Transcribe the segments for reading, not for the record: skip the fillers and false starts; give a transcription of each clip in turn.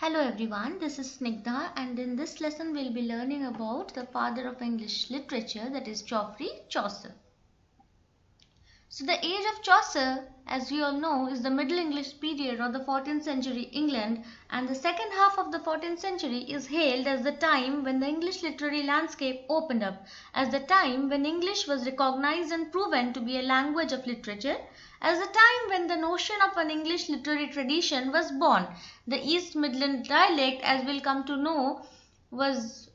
Hello everyone, this is Snigdha and in this lesson we'll be learning about the father of English literature, that is Geoffrey Chaucer. So the age of Chaucer, as we all know, is the Middle English period or the 14th century England, and the second half of the 14th century is hailed as the time when the English literary landscape opened up, as the time when English was recognized and proven to be a language of literature, as the time when the notion of an English literary tradition was born. The East Midland dialect, as we'll come to know, was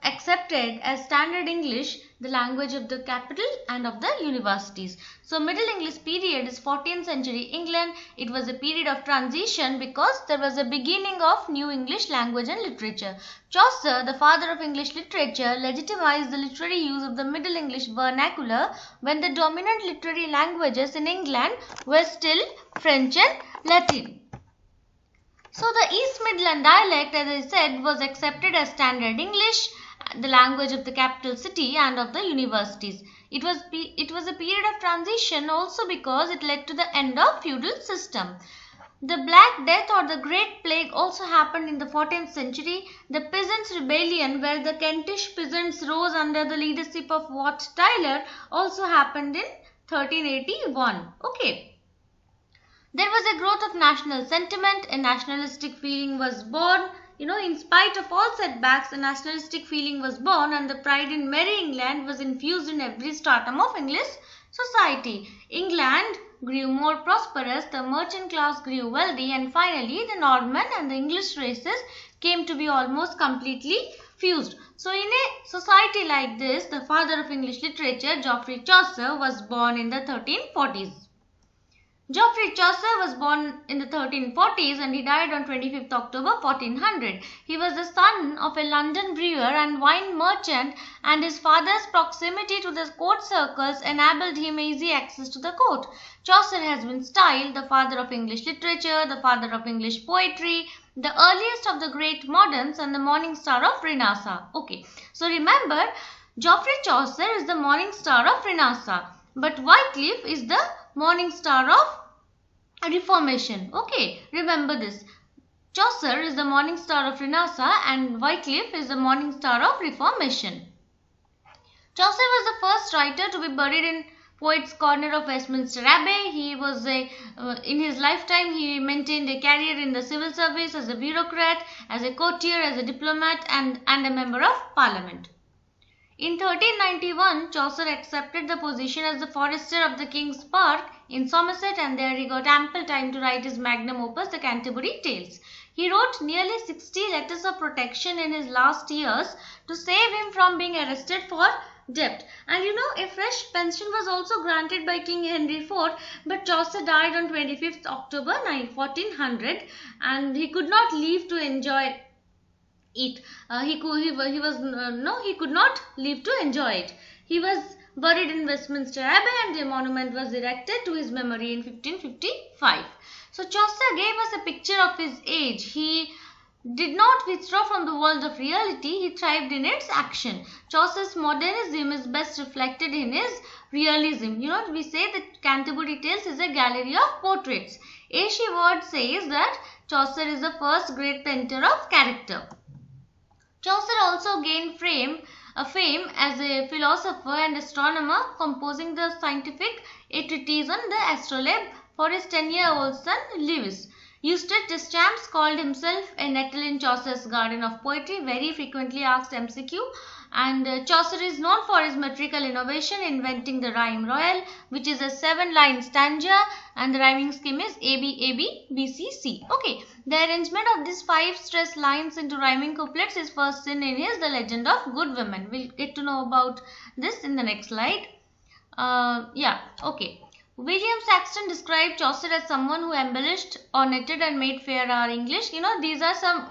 accepted as standard English, the language of the capital and of the universities. So Middle English period is 14th century England. It was a period of transition because there was a beginning of new English language and literature. Chaucer, the father of English literature, legitimized the literary use of the Middle English vernacular when the dominant literary languages in England were still French and Latin. So the East Midland dialect, as I said, was accepted as standard English, the language of the capital city and of the universities. It was a period of transition also because it led to the end of feudal system. The Black Death or the Great Plague also happened in the 14th century. The Peasants' Rebellion, where the Kentish peasants rose under the leadership of Wat Tyler, also happened in 1381. Okay. There was a growth of national sentiment, a nationalistic feeling was born. In spite of all setbacks, a nationalistic feeling was born and the pride in Merry England was infused in every stratum of English society. England grew more prosperous, the merchant class grew wealthy, and finally the Norman and the English races came to be almost completely fused. So in a society like this, the father of English literature, Geoffrey Chaucer, was born in the 1340s. Geoffrey Chaucer was born in the 1340s and he died on 25th October 1400. He was the son of a London brewer and wine merchant, and his father's proximity to the court circles enabled him easy access to the court. Chaucer has been styled the father of English literature, the father of English poetry, the earliest of the great moderns, and the morning star of Renaissance. Okay, so remember, Geoffrey Chaucer is the morning star of Renaissance, but Wycliffe is the morning star of Reformation. Okay, remember this. Chaucer is the morning star of Renaissance and Wycliffe is the morning star of Reformation. Chaucer was the first writer to be buried in Poets' Corner of Westminster Abbey. In his lifetime, he maintained a career in the civil service as a bureaucrat, as a courtier, as a diplomat, and a member of parliament. In 1391, Chaucer accepted the position as the forester of the King's Park in Somerset, and there he got ample time to write his magnum opus, the Canterbury Tales. He wrote nearly 60 letters of protection in his last years to save him from being arrested for debt. And a fresh pension was also granted by King Henry IV, but Chaucer died on 25th October 1400 and he could not live to enjoy it. He could not live to enjoy it. He was buried in Westminster Abbey and a monument was erected to his memory in 1555. So Chaucer gave us a picture of his age. He did not withdraw from the world of reality, he thrived in its action. Chaucer's modernism is best reflected in his realism. We say that Canterbury Tales is a gallery of portraits. A.C. Ward says that Chaucer is the first great painter of character. Chaucer also gained fame as a philosopher and astronomer, composing the scientific treatise on the astrolabe for his 10-year-old son Lewis. Eustace Deschamps called himself a nettle in Chaucer's garden of poetry, very frequently asked MCQ. And Chaucer is known for his metrical innovation, inventing the rhyme royal, which is a 7-line stanza, and the rhyming scheme is A B A B B C C. Okay, the arrangement of these 5 stressed lines into rhyming couplets is first seen in his The Legend of Good Women. We'll get to know about this in the next slide. Okay. William Saxton described Chaucer as someone who embellished, ornated and made fair our English. These are some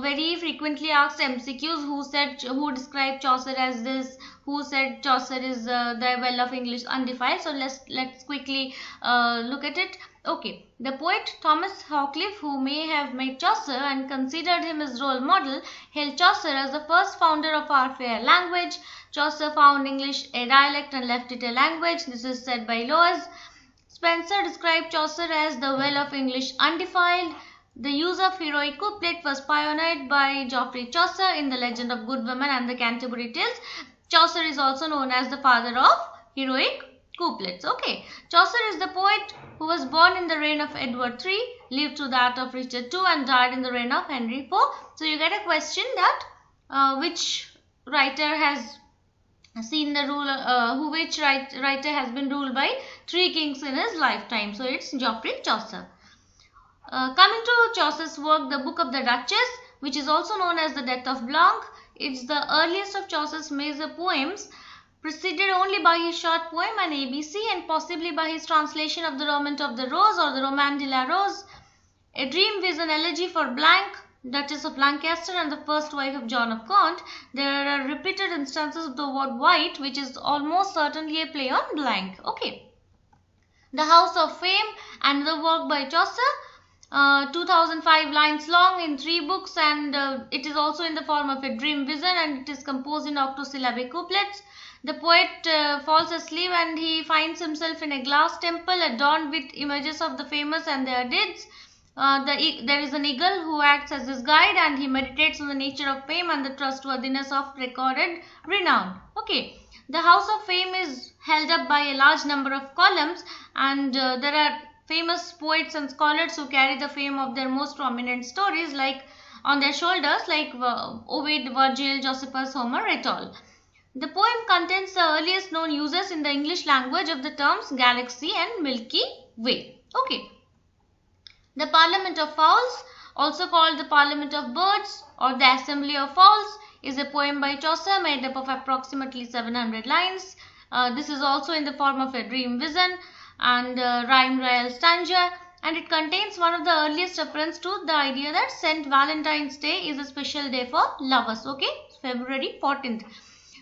very frequently asked MCQs who described Chaucer as this, who said Chaucer is the well of English undefiled. So let's quickly look at it. Okay, the poet Thomas Hawcliffe, who may have met Chaucer and considered him his role model, hailed Chaucer as the first founder of our fair language. Chaucer found English a dialect and left it a language. This is said by Lowes. Spenser described Chaucer as the well of English undefiled. The use of heroic couplet was pioneered by Geoffrey Chaucer in the Legend of Good Women and the Canterbury Tales. Chaucer is also known as the father of heroic couplets. Okay, Chaucer is the poet who was born in the reign of Edward III, lived through that of Richard II, and died in the reign of Henry IV. So you get a question that which writer has seen the rule, which writer has been ruled by 3 kings in his lifetime. So it's Geoffrey Chaucer. Coming to Chaucer's work, the Book of the Duchess, which is also known as the Death of Blanc, it's the earliest of Chaucer's major poems, preceded only by his short poem An ABC and possibly by his translation of the Romaunt of the Rose or the Roman de la Rose. A Dream is an elegy for Blanc, Duchess of Lancaster and the first wife of John of Gaunt. There are repeated instances of the word white, which is almost certainly a play on blank. Okay. The House of Fame, another work by Chaucer, 2005 lines long in 3 books, and it is also in the form of a dream vision, and it is composed in octosyllabic couplets. The poet falls asleep and he finds himself in a glass temple adorned with images of the famous and their deeds. There is an eagle who acts as his guide, and he meditates on the nature of fame and the trustworthiness of recorded renown. Okay, the House of Fame is held up by a large number of columns, and there are famous poets and scholars who carry the fame of their most prominent stories like on their shoulders, like Ovid, Virgil, Josephus, Homer, et al. The poem contains the earliest known uses in the English language of the terms galaxy and Milky Way. Okay. The Parliament of Fowls, also called the Parliament of Birds or the Assembly of Fowls, is a poem by Chaucer made up of approximately 700 lines. This is also in the form of a dream vision and rhyme, royal stanza, and it contains one of the earliest reference to the idea that St. Valentine's Day is a special day for lovers. Okay, February 14th.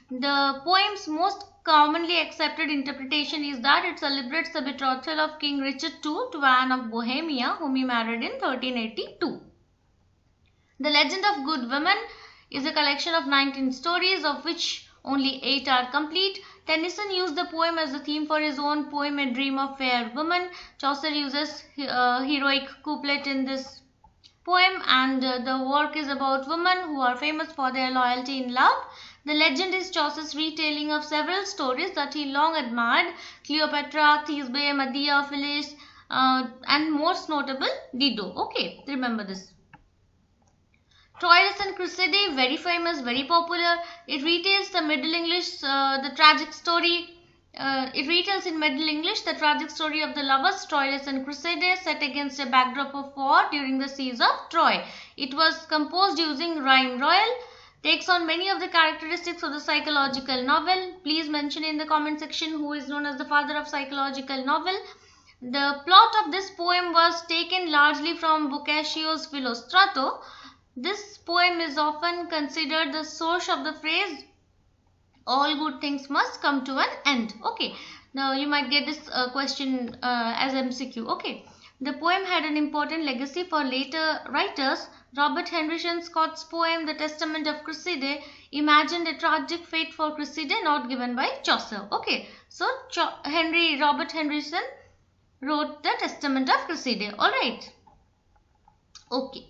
The poem's most commonly accepted interpretation is that it celebrates the betrothal of King Richard II to Anne of Bohemia, whom he married in 1382. The Legend of Good Women is a collection of 19 stories, of which only 8 are complete. Tennyson used the poem as the theme for his own poem A Dream of Fair Woman. Chaucer uses heroic couplet in this poem, and the work is about women who are famous for their loyalty in love. The legend is Chaucer's retelling of several stories that he long admired: Cleopatra, Thisbe, Medea, Phyllis, and most notable Dido. Okay, remember this. Troilus and Cressida, very famous, very popular. It retells the Middle English, the tragic story. It retells in Middle English the tragic story of the lovers Troilus and Cressida, set against a backdrop of war during the siege of Troy. It was composed using rhyme royal. Takes on many of the characteristics of the psychological novel. Please mention in the comment section who is known as the father of psychological novel. The plot of this poem was taken largely from Boccaccio's Philostrato. This poem is often considered the source of the phrase all good things must come to an end. Okay, now you might get this question as MCQ. Okay, the poem had an important legacy for later writers. Robert Henry Scott's poem The Testament of Cressida imagined a tragic fate for Cressida not given by Chaucer. Okay, so Robert Henryson wrote The Testament of Cressida. Alright. Okay.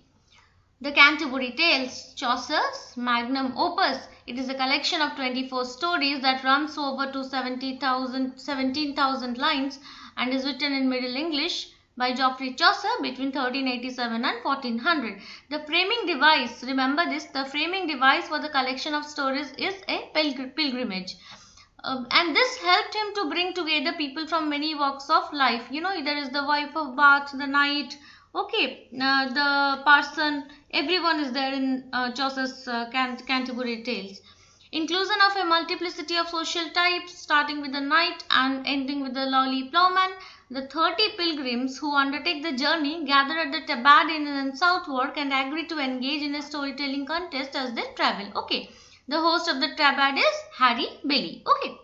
The Canterbury Tales, Chaucer's magnum opus. It is a collection of 24 stories that runs over to 17,000 lines and is written in Middle English by Geoffrey Chaucer between 1387 and 1400. The framing device, remember this, the framing device for the collection of stories is a pilgrimage. And this helped him to bring together people from many walks of life. You know, there is the wife of Bath, the knight, okay, the parson, everyone is there in Chaucer's Canterbury Tales. Inclusion of a multiplicity of social types, starting with the knight and ending with the lowly plowman. The 30 pilgrims who undertake the journey gather at the Tabard Inn in Southwark and agree to engage in a storytelling contest as they travel. Okay, the host of the Tabard is Harry Bailey. Okay.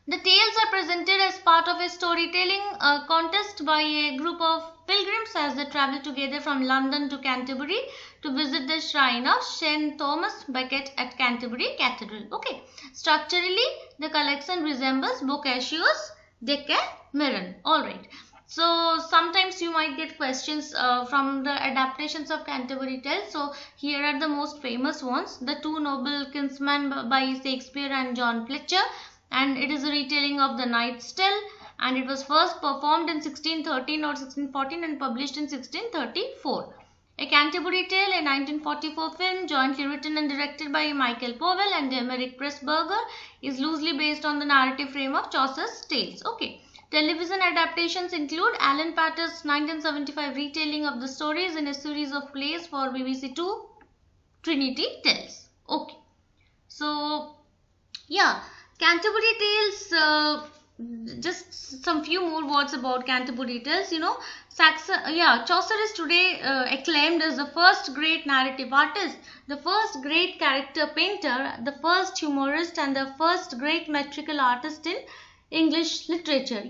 The tales are presented as part of a storytelling contest by a group of pilgrims as they travel together from London to Canterbury to visit the shrine of St. Thomas Becket at Canterbury Cathedral. Okay, structurally the collection resembles Boccaccio's Decameron. Alright, So sometimes you might get questions from the adaptations of Canterbury Tales. So here are the most famous ones: The Two Noble Kinsmen by Shakespeare and John Fletcher, and it is a retelling of The Knight's Tale, and it was first performed in 1613 or 1614 and published in 1634. A Canterbury Tale, a 1944 film jointly written and directed by Michael Powell and Emeric Pressburger, is loosely based on the narrative frame of Chaucer's tales. Okay. Television adaptations include Alan Patter's 1975 retelling of the stories in a series of plays for BBC Two, Trinity Tales. Okay. So, yeah, Canterbury Tales, just some few more words about Canterbury Tales. Chaucer is today acclaimed as the first great narrative artist, the first great character painter, the first humorist, and the first great metrical artist in English literature.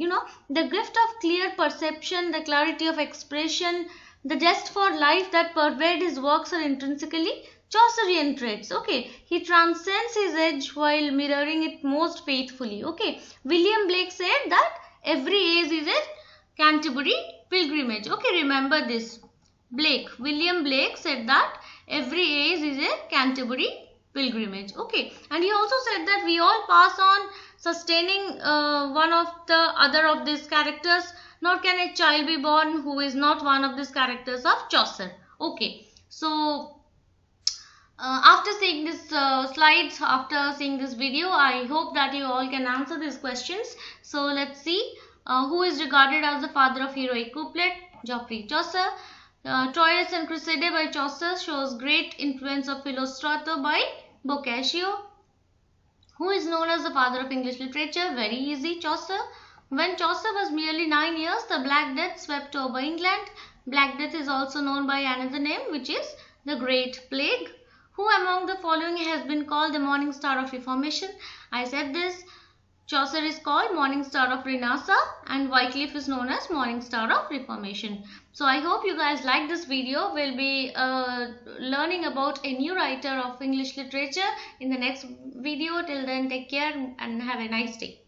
The gift of clear perception, the clarity of expression, the zest for life that pervade his works are intrinsically Chaucerian traits. Okay, he transcends his age while mirroring it most faithfully. Okay, William Blake said that every age is a Canterbury pilgrimage. Okay, remember this. William Blake said that every age is a Canterbury pilgrimage. Okay, and he also said that we all pass on sustaining one of the other of these characters, nor can a child be born who is not one of these characters of Chaucer. Okay, so after seeing this slides, after seeing this video, I hope that you all can answer these questions. So let's see. Who is regarded as the father of heroic couplet? Geoffrey Chaucer. Troilus and Cressida by Chaucer shows great influence of Philostrato by Boccaccio. Who is known as the father of English literature? Very easy, Chaucer. When Chaucer was merely 9 years, the Black Death swept over England. Black Death is also known by another name, which is the Great Plague. Who among the following has been called the morning star of Reformation? I said this. Chaucer is called Morning Star of Renaissance and Wycliffe is known as Morning Star of Reformation. So I hope you guys like this video. We'll be learning about a new writer of English literature in the next video. Till then, take care and have a nice day.